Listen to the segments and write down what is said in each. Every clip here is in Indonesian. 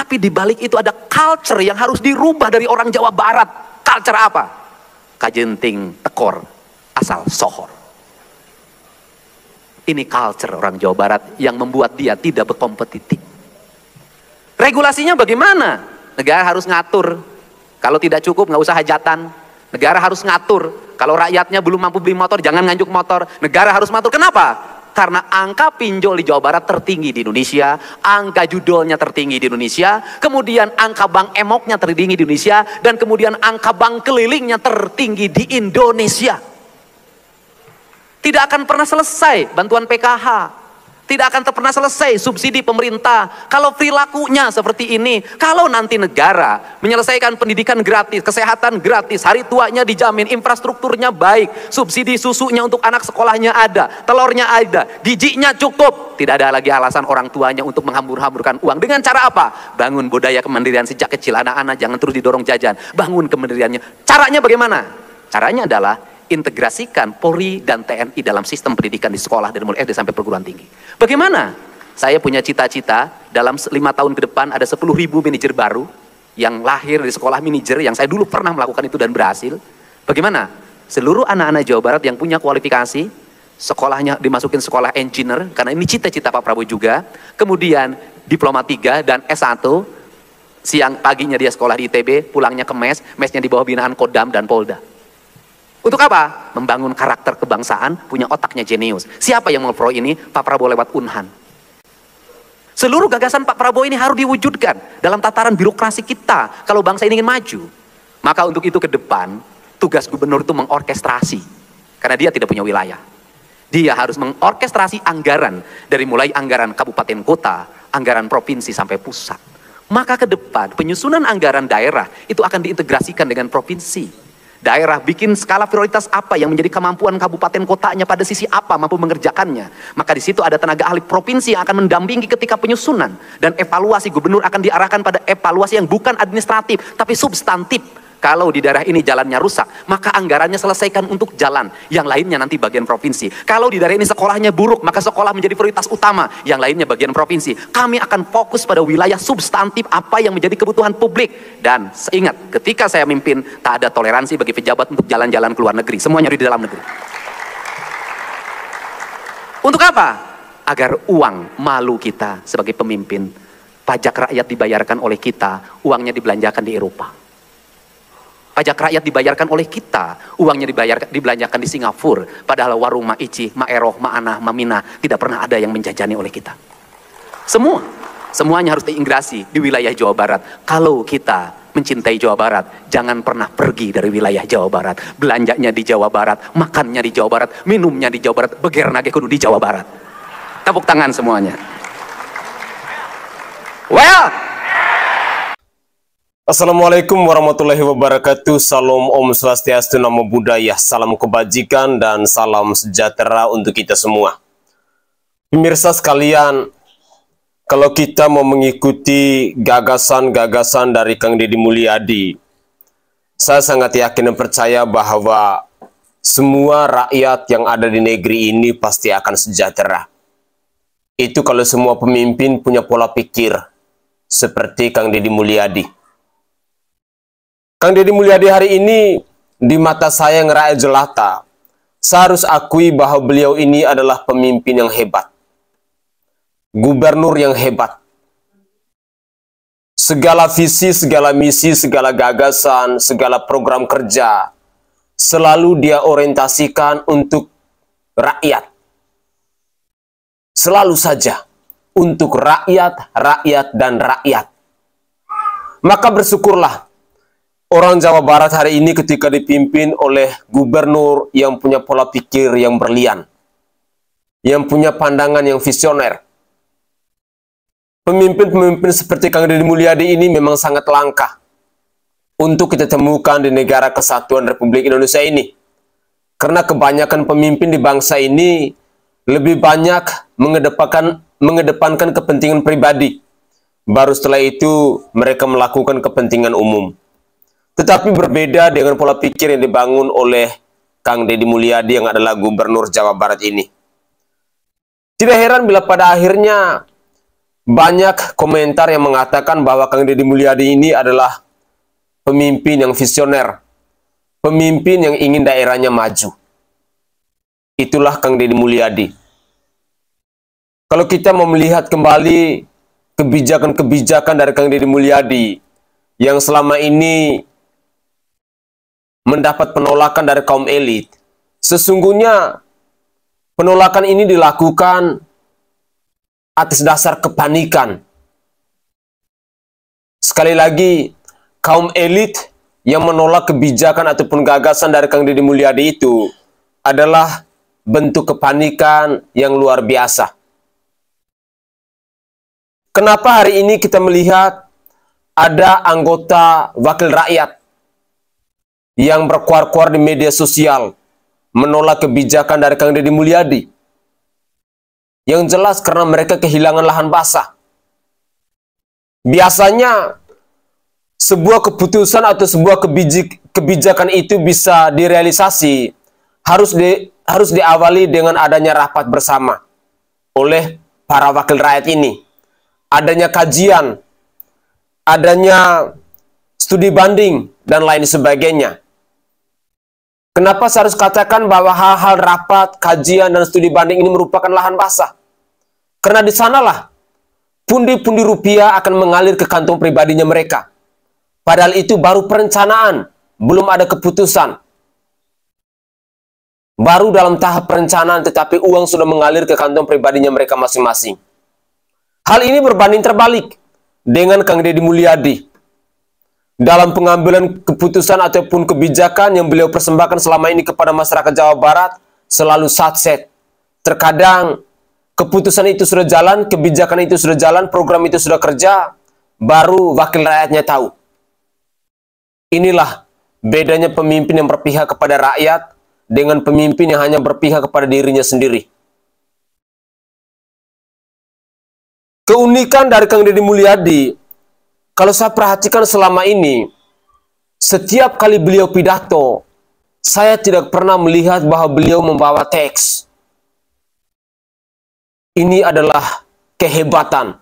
Tapi di balik itu ada culture yang harus dirubah dari orang Jawa Barat. Culture apa? Kajenting tekor asal sohor. Ini culture orang Jawa Barat yang membuat dia tidak berkompetitif. Regulasinya bagaimana? Negara harus ngatur. Kalau tidak cukup nggak usah hajatan. Negara harus ngatur. Kalau rakyatnya belum mampu beli motor, jangan nganjuk motor. Negara harus ngatur. Kenapa? Karena angka pinjol di Jawa Barat tertinggi di Indonesia, angka judolnya tertinggi di Indonesia, kemudian angka bank emoknya tertinggi di Indonesia, dan kemudian angka bank kelilingnya tertinggi di Indonesia. Tidak akan pernah selesai bantuan PKH. Tidak akan pernah selesai subsidi pemerintah kalau perilakunya seperti ini. Kalau nanti negara menyelesaikan pendidikan gratis, kesehatan gratis, hari tuanya dijamin, infrastrukturnya baik, subsidi susunya untuk anak sekolahnya ada, telurnya ada, gizinya cukup. Tidak ada lagi alasan orang tuanya untuk menghambur-hamburkan uang. Dengan cara apa? Bangun budaya kemandirian sejak kecil. Anak-anak jangan terus didorong jajan. Bangun kemandiriannya. Caranya bagaimana? Caranya adalah integrasikan Polri dan TNI dalam sistem pendidikan di sekolah dari mulai SD sampai perguruan tinggi. Bagaimana? Saya punya cita-cita dalam 5 tahun ke depan ada 10.000 manajer baru yang lahir dari sekolah manajer yang saya dulu pernah melakukan itu dan berhasil. Bagaimana? Seluruh anak-anak Jawa Barat yang punya kualifikasi, sekolahnya dimasukin sekolah engineer, karena ini cita-cita Pak Prabowo juga, kemudian diploma 3 dan S1, siang paginya dia sekolah di ITB, pulangnya ke mesnya di bawah binaan Kodam dan Polda. Untuk apa? Membangun karakter kebangsaan, punya otaknya jenius. Siapa yang mau pro ini? Pak Prabowo lewat Unhan. Seluruh gagasan Pak Prabowo ini harus diwujudkan dalam tataran birokrasi kita kalau bangsa ini ingin maju. Maka untuk itu ke depan, tugas gubernur itu mengorkestrasi. Karena dia tidak punya wilayah. Dia harus mengorkestrasi anggaran dari mulai anggaran kabupaten kota, anggaran provinsi sampai pusat. Maka ke depan penyusunan anggaran daerah itu akan diintegrasikan dengan provinsi. Daerah bikin skala prioritas apa yang menjadi kemampuan kabupaten kotanya pada sisi apa mampu mengerjakannya. Maka di situ ada tenaga ahli provinsi yang akan mendampingi ketika penyusunan. Dan evaluasi gubernur akan diarahkan pada evaluasi yang bukan administratif tapi substantif. Kalau di daerah ini jalannya rusak, maka anggarannya selesaikan untuk jalan. Yang lainnya nanti bagian provinsi. Kalau di daerah ini sekolahnya buruk, maka sekolah menjadi prioritas utama. Yang lainnya bagian provinsi. Kami akan fokus pada wilayah substantif apa yang menjadi kebutuhan publik. Dan ingat, ketika saya mimpin, tak ada toleransi bagi pejabat untuk jalan-jalan ke luar negeri. Semuanya di dalam negeri. Untuk apa? Agar uang malu kita sebagai pemimpin, pajak rakyat dibayarkan oleh kita, uangnya dibelanjakan di Eropa. Pajak rakyat dibayarkan oleh kita, uangnya dibelanjakan di Singapura, padahal warung Ma Ici, Ma Eroh, Ma Ana, Ma Mina tidak pernah ada yang menjajani oleh kita. Semuanya harus diintegrasi di wilayah Jawa Barat. Kalau kita mencintai Jawa Barat, jangan pernah pergi dari wilayah Jawa Barat. Belanjanya di Jawa Barat, makannya di Jawa Barat, minumnya di Jawa Barat, beger nage kudu di Jawa Barat. Tepuk tangan semuanya. Well, Assalamualaikum warahmatullahi wabarakatuh. Salam Om Swastiastu, Namo Buddhaya, salam kebajikan dan salam sejahtera untuk kita semua. Pemirsa sekalian, kalau kita mau mengikuti gagasan-gagasan dari Kang Deddy Mulyadi, saya sangat yakin dan percaya bahwa semua rakyat yang ada di negeri ini pasti akan sejahtera. Itu kalau semua pemimpin punya pola pikir seperti Kang Deddy Mulyadi. Kang Deddy Mulyadi hari ini di mata saya yang rakyat jelata, saya harus akui bahwa beliau ini adalah pemimpin yang hebat. Gubernur yang hebat. Segala visi, segala misi, segala gagasan, segala program kerja selalu dia orientasikan untuk rakyat. Selalu saja untuk rakyat, rakyat, dan rakyat. Maka bersyukurlah orang Jawa Barat hari ini ketika dipimpin oleh gubernur yang punya pola pikir yang berlian, yang punya pandangan yang visioner. Pemimpin-pemimpin seperti Kang Deddy Mulyadi ini memang sangat langka untuk kita temukan di negara kesatuan Republik Indonesia ini. Karena kebanyakan pemimpin di bangsa ini lebih banyak mengedepankan kepentingan pribadi. Baru setelah itu mereka melakukan kepentingan umum. Tetapi berbeda dengan pola pikir yang dibangun oleh Kang Deddy Mulyadi yang adalah gubernur Jawa Barat ini. Tidak heran bila pada akhirnya banyak komentar yang mengatakan bahwa Kang Deddy Mulyadi ini adalah pemimpin yang visioner, pemimpin yang ingin daerahnya maju. Itulah Kang Deddy Mulyadi. Kalau kita mau melihat kembali kebijakan-kebijakan dari Kang Deddy Mulyadi yang selama ini mendapat penolakan dari kaum elit, sesungguhnya penolakan ini dilakukan atas dasar kepanikan. Sekali lagi, kaum elit yang menolak kebijakan ataupun gagasan dari Kang Deddy Mulyadi itu adalah bentuk kepanikan yang luar biasa. Kenapa hari ini kita melihat ada anggota wakil rakyat yang berkuar-kuar di media sosial menolak kebijakan dari Kang Deddy Mulyadi? Yang jelas karena mereka kehilangan lahan basah. Biasanya sebuah keputusan atau sebuah kebijakan itu bisa direalisasi harus diawali dengan adanya rapat bersama oleh para wakil rakyat ini. Adanya kajian, adanya studi banding, dan lain sebagainya. Kenapa saya harus katakan bahwa hal-hal rapat, kajian, dan studi banding ini merupakan lahan basah? Karena di sanalah pundi-pundi rupiah akan mengalir ke kantong pribadinya mereka. Padahal itu baru perencanaan, belum ada keputusan. Baru dalam tahap perencanaan, tetapi uang sudah mengalir ke kantong pribadinya mereka masing-masing. Hal ini berbanding terbalik dengan Kang Deddy Mulyadi. Dalam pengambilan keputusan ataupun kebijakan yang beliau persembahkan selama ini kepada masyarakat Jawa Barat, selalu satset. Terkadang keputusan itu sudah jalan, kebijakan itu sudah jalan, program itu sudah kerja, baru wakil rakyatnya tahu. Inilah bedanya pemimpin yang berpihak kepada rakyat dengan pemimpin yang hanya berpihak kepada dirinya sendiri. Keunikan dari Kang Deddy Mulyadi, kalau saya perhatikan selama ini, setiap kali beliau pidato, saya tidak pernah melihat bahwa beliau membawa teks. Ini adalah kehebatan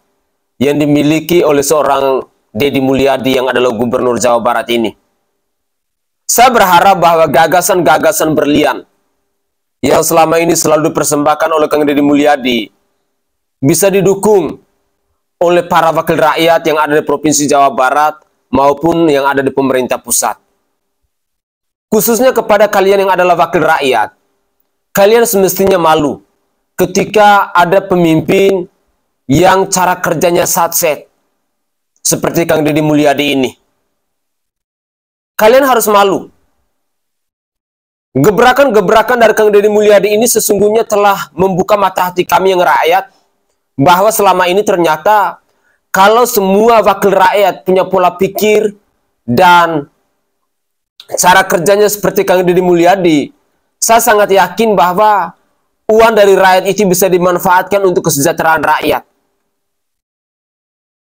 yang dimiliki oleh seorang Deddy Mulyadi yang adalah Gubernur Jawa Barat ini. Saya berharap bahwa gagasan-gagasan berlian yang selama ini selalu dipersembahkan oleh Kang Deddy Mulyadi bisa didukung oleh para wakil rakyat yang ada di Provinsi Jawa Barat maupun yang ada di pemerintah pusat. Khususnya kepada kalian yang adalah wakil rakyat, kalian semestinya malu ketika ada pemimpin yang cara kerjanya satset seperti Kang Deddy Mulyadi ini. Kalian harus malu. Gebrakan-gebrakan dari Kang Deddy Mulyadi ini sesungguhnya telah membuka mata hati kami yang rakyat, bahwa selama ini ternyata kalau semua wakil rakyat punya pola pikir dan cara kerjanya seperti Kang Deddy Mulyadi, saya sangat yakin bahwa uang dari rakyat itu bisa dimanfaatkan untuk kesejahteraan rakyat.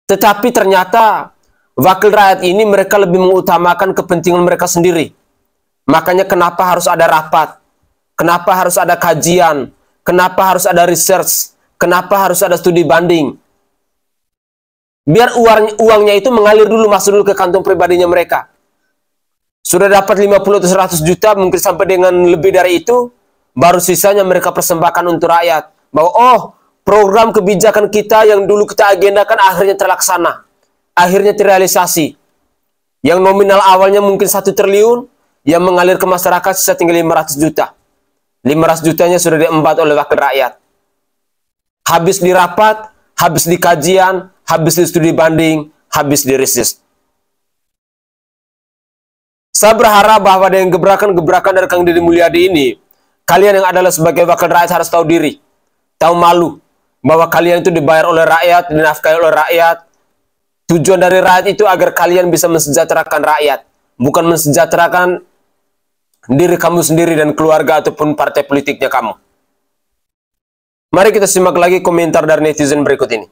Tetapi ternyata wakil rakyat ini mereka lebih mengutamakan kepentingan mereka sendiri. Makanya kenapa harus ada rapat? Kenapa harus ada kajian? Kenapa harus ada research? Kenapa harus ada studi banding? Biar uangnya itu mengalir dulu, masuk dulu ke kantong pribadinya mereka. Sudah dapat 50 atau 100 juta, mungkin sampai dengan lebih dari itu, baru sisanya mereka persembahkan untuk rakyat. Bahwa oh, program kebijakan kita yang dulu kita agendakan akhirnya terlaksana. Akhirnya terrealisasi. Yang nominal awalnya mungkin 1 triliun, yang mengalir ke masyarakat sisa tinggal 500 juta. 500 jutanya sudah diembat oleh wakil rakyat. Habis di rapat, habis di kajian, habis di studi banding, habis di research. Saya berharap bahwa dengan gebrakan-gebrakan dari Kang Deddy Mulyadi ini, kalian yang adalah sebagai wakil rakyat harus tahu diri, tahu malu, bahwa kalian itu dibayar oleh rakyat, dinafkahi oleh rakyat. Tujuan dari rakyat itu agar kalian bisa mensejahterakan rakyat, bukan mensejahterakan diri kamu sendiri dan keluarga ataupun partai politiknya kamu. Mari kita simak lagi komentar dari netizen berikut ini.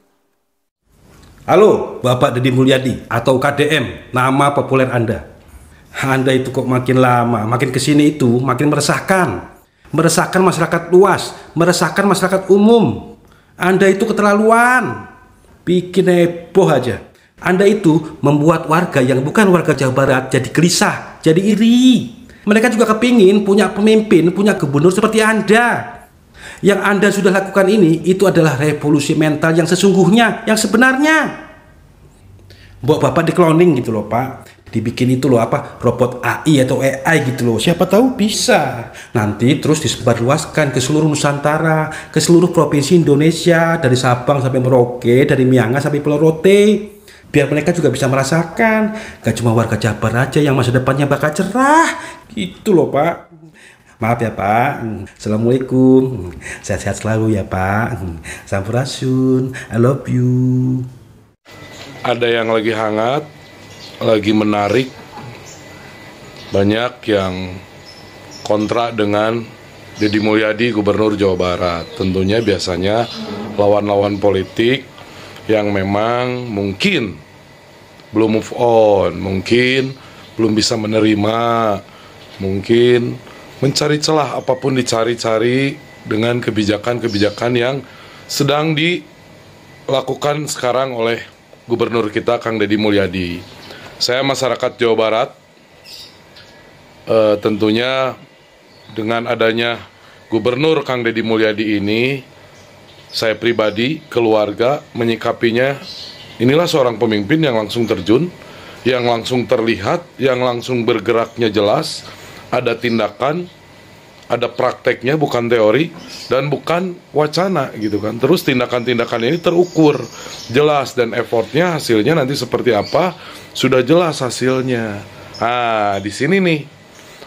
Halo, Bapak Deddy Mulyadi atau KDM, nama populer Anda. Anda itu kok makin lama, makin kesini itu makin meresahkan. Meresahkan masyarakat luas, meresahkan masyarakat umum. Anda itu keterlaluan. bikin heboh aja. Anda itu membuat warga yang bukan warga Jawa Barat jadi gelisah, jadi iri. Mereka juga kepingin punya pemimpin, punya gubernur seperti Anda. Yang Anda sudah lakukan ini, itu adalah revolusi mental yang sesungguhnya, yang sebenarnya. Bapak di-cloning gitu loh Pak, dibikin itu loh apa, robot AI atau AI gitu loh, siapa tahu bisa nanti terus disebarluaskan ke seluruh Nusantara, ke seluruh provinsi Indonesia, dari Sabang sampai Merauke, dari Miangas sampai Pulau Rote, biar mereka juga bisa merasakan gak cuma warga Jabar aja yang masa depannya bakal cerah gitu loh Pak. Maaf ya Pak. Assalamualaikum, sehat-sehat selalu ya Pak. Sampurasun, I love you. Ada yang lagi hangat, lagi menarik, banyak yang kontra dengan Deddy Mulyadi, Gubernur Jawa Barat. Tentunya biasanya lawan-lawan politik yang memang mungkin belum move on, mungkin belum bisa menerima, mungkin mencari celah apapun dicari-cari dengan kebijakan-kebijakan yang sedang dilakukan sekarang oleh Gubernur kita Kang Deddy Mulyadi. Saya masyarakat Jawa Barat, tentunya dengan adanya Gubernur Kang Deddy Mulyadi ini, saya pribadi, keluarga menyikapinya, inilah seorang pemimpin yang langsung terjun, yang langsung terlihat, yang langsung bergeraknya jelas, ada tindakan, ada prakteknya, bukan teori dan bukan wacana gitu kan. Terus tindakan-tindakan ini terukur, jelas, dan effortnya, hasilnya nanti seperti apa sudah jelas hasilnya. Nah, di sini nih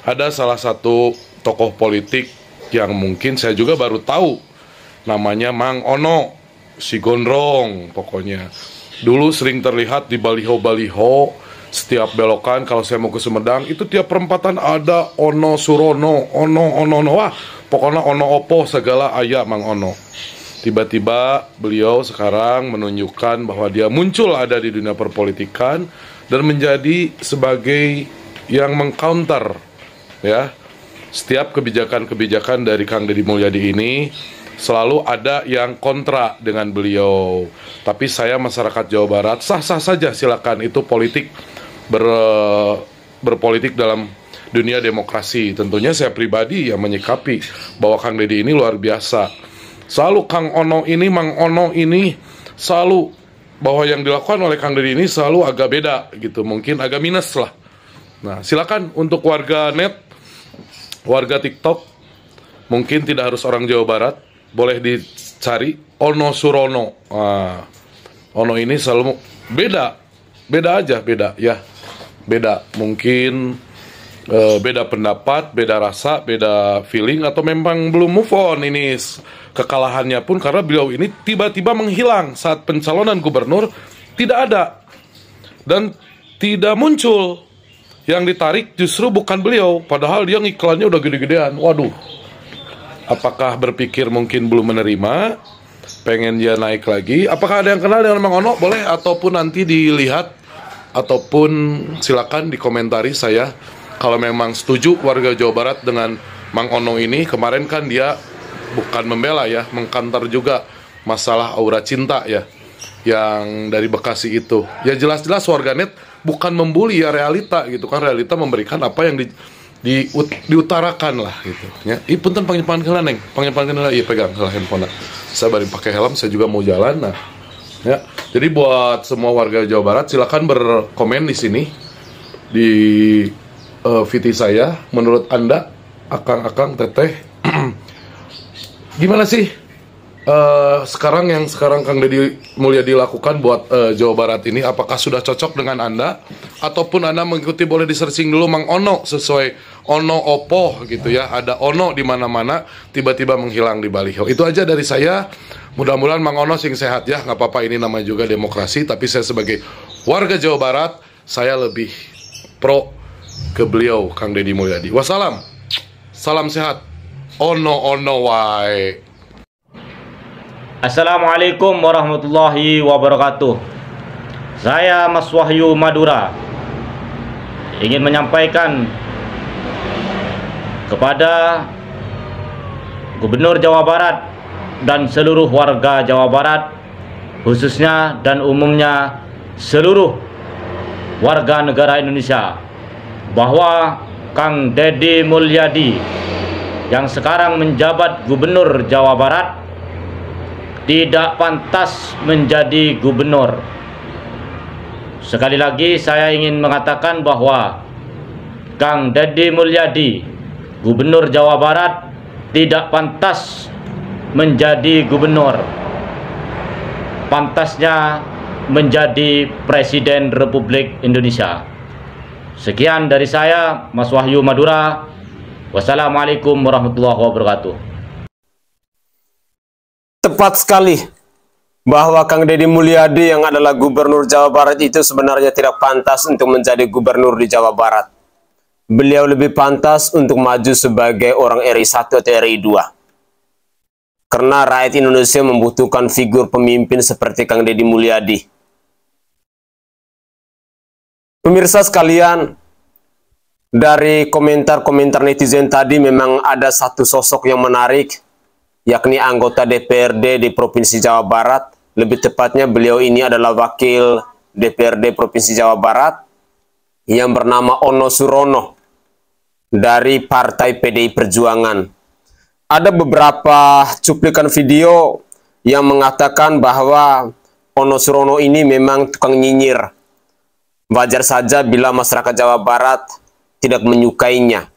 ada salah satu tokoh politik yang mungkin saya juga baru tahu, namanya Mang Ono, si Gondrong pokoknya. Dulu sering terlihat di baliho-baliho. Setiap belokan kalau saya mau ke Sumedang, itu tiap perempatan ada Ono Surono, Ono, wah pokoknya Ono Opo segala ayah Mang Ono. Tiba-tiba beliau sekarang menunjukkan bahwa dia muncul ada di dunia perpolitikan dan menjadi sebagai yang mengcounter ya. Setiap kebijakan-kebijakan dari Kang Deddy Mulyadi ini selalu ada yang kontra dengan beliau. Tapi saya masyarakat Jawa Barat sah-sah saja, silakan, itu politik. Berpolitik dalam dunia demokrasi. Tentunya saya pribadi yang menyikapi bahwa Kang Deddy ini luar biasa. Selalu Kang Ono ini, Mang Ono ini, selalu bahwa yang dilakukan oleh Kang Deddy ini selalu agak beda gitu, mungkin agak minus lah. Nah, silakan untuk warga net, warga TikTok, mungkin tidak harus orang Jawa Barat, boleh dicari Ono Surono. Ono ini selalu beda aja, beda ya. Beda, mungkin beda pendapat, beda rasa, beda feeling, atau memang belum move on ini kekalahannya pun karena beliau ini tiba-tiba menghilang saat pencalonan gubernur, tidak ada dan tidak muncul. Yang ditarik justru bukan beliau, padahal dia ngiklannya udah gede-gedean. Waduh, apakah berpikir mungkin belum menerima, pengen dia naik lagi? Apakah ada yang kenal dengan Mang Ono? Boleh, ataupun nanti dilihat, ataupun silakan dikomentari saya kalau memang setuju warga Jawa Barat dengan Mang Ono ini. Kemarin kan dia bukan membela ya, mengkantar juga masalah aura cinta ya, yang dari Bekasi itu. Ya jelas-jelas warganet bukan membuli ya, realita gitu kan, realita memberikan apa yang diutarakan lah gitu ya. Ih punten panggil-panggil neng, panggil-panggil iya pegang salah handphone. Saya baru pakai helm, saya juga mau jalan. Nah ya, jadi buat semua warga Jawa Barat silakan berkomen di sini di VT saya. Menurut Anda, akang-akang, teteh, gimana sih sekarang Kang Deddy Mulyadi lakukan buat Jawa Barat ini? Apakah sudah cocok dengan Anda? Ataupun Anda mengikuti, boleh di-searching dulu Mang Ono sesuai Ono Opo gitu ya. Ada Ono di mana-mana, tiba-tiba menghilang di baliho. Itu aja dari saya. Mudah-mudahan Mang Ono sing sehat ya, nggak apa-apa, ini namanya juga demokrasi. Tapi saya sebagai warga Jawa Barat, saya lebih pro ke beliau, Kang Deddy Mulyadi. Wassalam, salam sehat, ono wae. Assalamualaikum warahmatullahi wabarakatuh. Saya Mas Wahyu Madura ingin menyampaikan kepada Gubernur Jawa Barat dan seluruh warga Jawa Barat khususnya dan umumnya seluruh warga negara Indonesia, bahwa Kang Deddy Mulyadi yang sekarang menjabat Gubernur Jawa Barat tidak pantas menjadi gubernur. Sekali lagi saya ingin mengatakan bahwa Kang Deddy Mulyadi, Gubernur Jawa Barat, tidak pantas menjadi gubernur. Pantasnya menjadi Presiden Republik Indonesia. Sekian dari saya, Mas Wahyu Madura. Wassalamualaikum warahmatullahi wabarakatuh. Tepat sekali bahwa Kang Deddy Mulyadi yang adalah Gubernur Jawa Barat itu sebenarnya tidak pantas untuk menjadi gubernur di Jawa Barat. Beliau lebih pantas untuk maju sebagai orang RI 1 atau RI 2. Karena rakyat Indonesia membutuhkan figur pemimpin seperti Kang Deddy Mulyadi. Pemirsa sekalian, dari komentar-komentar netizen tadi memang ada satu sosok yang menarik, yakni anggota DPRD di Provinsi Jawa Barat. Lebih tepatnya beliau ini adalah wakil DPRD Provinsi Jawa Barat yang bernama Ono Surono dari Partai PDI Perjuangan. Ada beberapa cuplikan video yang mengatakan bahwa Ono Surono ini memang tukang nyinyir. Wajar saja bila masyarakat Jawa Barat tidak menyukainya.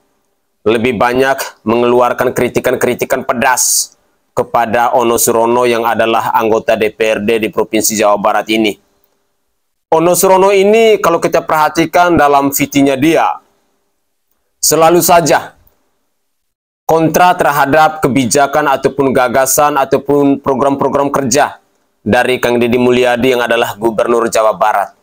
Lebih banyak mengeluarkan kritikan-kritikan pedas kepada Ono Surono yang adalah anggota DPRD di Provinsi Jawa Barat ini. Ono Surono ini kalau kita perhatikan dalam VT-nya dia, selalu saja kontra terhadap kebijakan ataupun gagasan ataupun program-program kerja dari Kang Deddy Mulyadi yang adalah Gubernur Jawa Barat.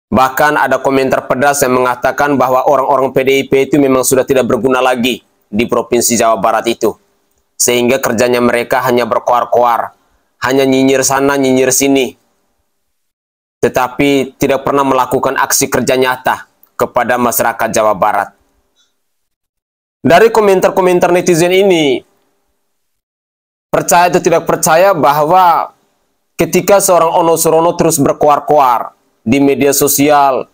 Bahkan ada komentar pedas yang mengatakan bahwa orang-orang PDIP itu memang sudah tidak berguna lagi di Provinsi Jawa Barat itu. Sehingga kerjanya mereka hanya berkoar-koar, hanya nyinyir sana, nyinyir sini. Tetapi tidak pernah melakukan aksi kerja nyata kepada masyarakat Jawa Barat. Dari komentar-komentar netizen ini, percaya atau tidak percaya bahwa ketika seorang Ono Surono terus berkoar-koar di media sosial,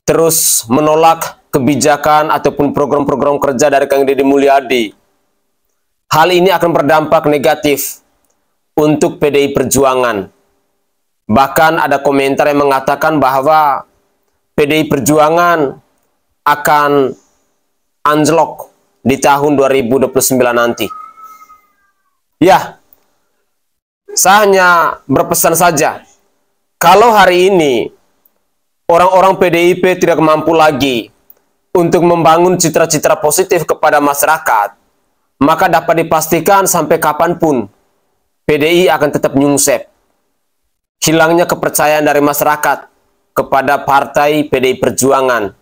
terus menolak kebijakan ataupun program-program kerja dari Kang Deddy Mulyadi, hal ini akan berdampak negatif untuk PDI Perjuangan. Bahkan ada komentar yang mengatakan bahwa PDI Perjuangan akan anjlok di tahun 2029 nanti. Ya, saya hanya berpesan saja, kalau hari ini orang-orang PDIP tidak mampu lagi untuk membangun citra-citra positif kepada masyarakat, maka dapat dipastikan sampai kapanpun PDI akan tetap nyungsep. Hilangnya kepercayaan dari masyarakat kepada partai PDI Perjuangan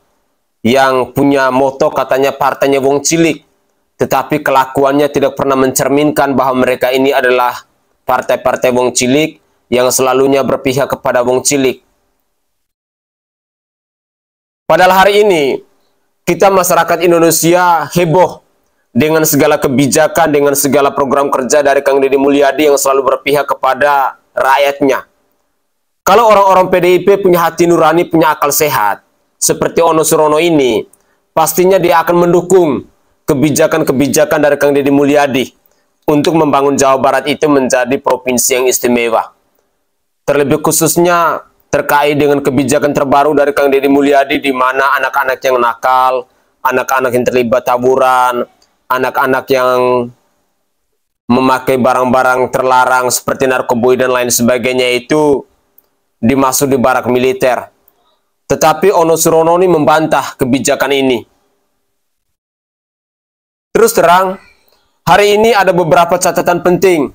yang punya moto katanya partainya wong cilik, tetapi kelakuannya tidak pernah mencerminkan bahwa mereka ini adalah partai-partai wong cilik yang selalunya berpihak kepada wong cilik. Padahal hari ini kita masyarakat Indonesia heboh dengan segala kebijakan, dengan segala program kerja dari Kang Deddy Mulyadi yang selalu berpihak kepada rakyatnya. Kalau orang-orang PDIP punya hati nurani, punya akal sehat, seperti Ono Surono ini, pastinya dia akan mendukung kebijakan-kebijakan dari Kang Deddy Mulyadi untuk membangun Jawa Barat itu menjadi provinsi yang istimewa. Terlebih khususnya terkait dengan kebijakan terbaru dari Kang Deddy Mulyadi, di mana anak-anak yang nakal, anak-anak yang terlibat tawuran, anak-anak yang memakai barang-barang terlarang seperti narkoboy dan lain sebagainya itu dimasuk di barak militer. Tetapi Ono Surono ini membantah kebijakan ini. Terus terang, hari ini ada beberapa catatan penting.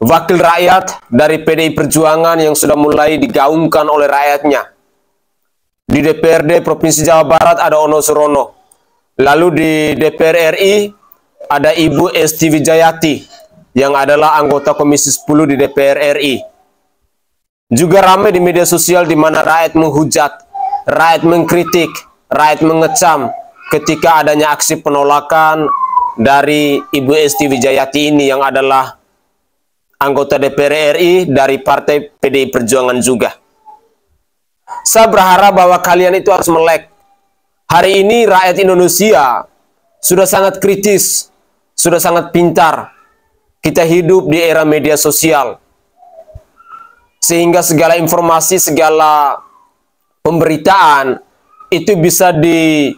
Wakil rakyat dari PDI Perjuangan yang sudah mulai digaungkan oleh rakyatnya. Di DPRD Provinsi Jawa Barat ada Ono Surono. Lalu di DPR RI ada Ibu Esti Wijayati yang adalah anggota Komisi 10 di DPR RI. Juga ramai di media sosial di mana rakyat menghujat, rakyat mengkritik, rakyat mengecam ketika adanya aksi penolakan dari Ibu Esti Wijayati ini yang adalah anggota DPR RI dari Partai PDI Perjuangan juga. Saya berharap bahwa kalian itu harus melek. Hari ini rakyat Indonesia sudah sangat kritis, sudah sangat pintar. Kita hidup di era media sosial. Sehingga segala informasi, segala pemberitaan itu bisa diterima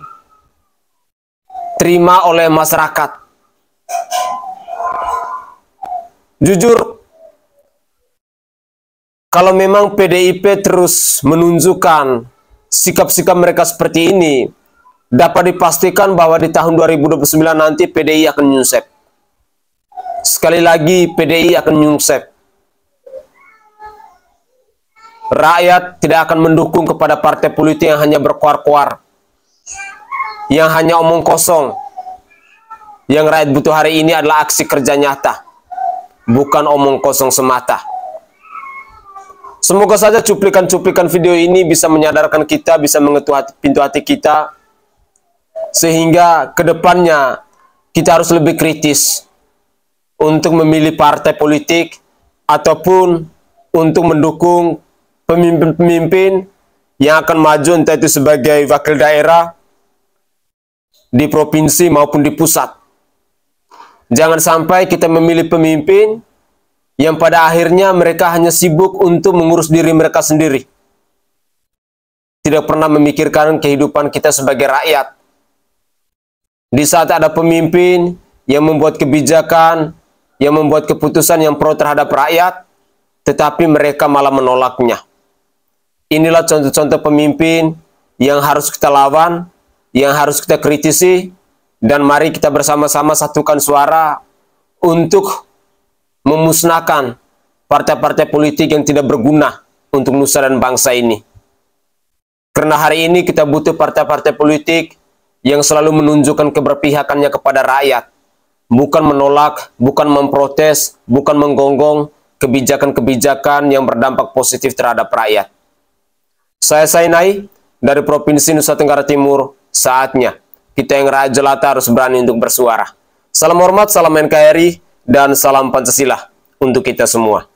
oleh masyarakat. Jujur, kalau memang PDIP terus menunjukkan sikap-sikap mereka seperti ini, dapat dipastikan bahwa di tahun 2029 nanti PDI akan nyungsep. Sekali lagi, PDI akan nyungsep. Rakyat tidak akan mendukung kepada partai politik yang hanya berkuar-kuar, yang hanya omong kosong. Yang rakyat butuh hari ini adalah aksi kerja nyata, bukan omong kosong semata. Semoga saja cuplikan-cuplikan video ini bisa menyadarkan kita, bisa mengetuk pintu hati kita, sehingga kedepannya kita harus lebih kritis untuk memilih partai politik ataupun untuk mendukung pemimpin-pemimpin yang akan maju, entah itu sebagai wakil daerah di provinsi maupun di pusat. Jangan sampai kita memilih pemimpin yang pada akhirnya mereka hanya sibuk untuk mengurus diri mereka sendiri. Tidak pernah memikirkan kehidupan kita sebagai rakyat. Di saat ada pemimpin yang membuat kebijakan, yang membuat keputusan yang pro terhadap rakyat, tetapi mereka malah menolaknya. Inilah contoh-contoh pemimpin yang harus kita lawan, yang harus kita kritisi, dan mari kita bersama-sama satukan suara untuk memusnahkan partai-partai politik yang tidak berguna untuk nusa dan bangsa ini. Karena hari ini kita butuh partai-partai politik yang selalu menunjukkan keberpihakannya kepada rakyat, bukan menolak, bukan memprotes, bukan menggonggong kebijakan-kebijakan yang berdampak positif terhadap rakyat. Saya Sainai dari Provinsi Nusa Tenggara Timur. Saatnya kita yang rakyat jelata harus berani untuk bersuara. Salam hormat, salam NKRI, dan salam Pancasila untuk kita semua.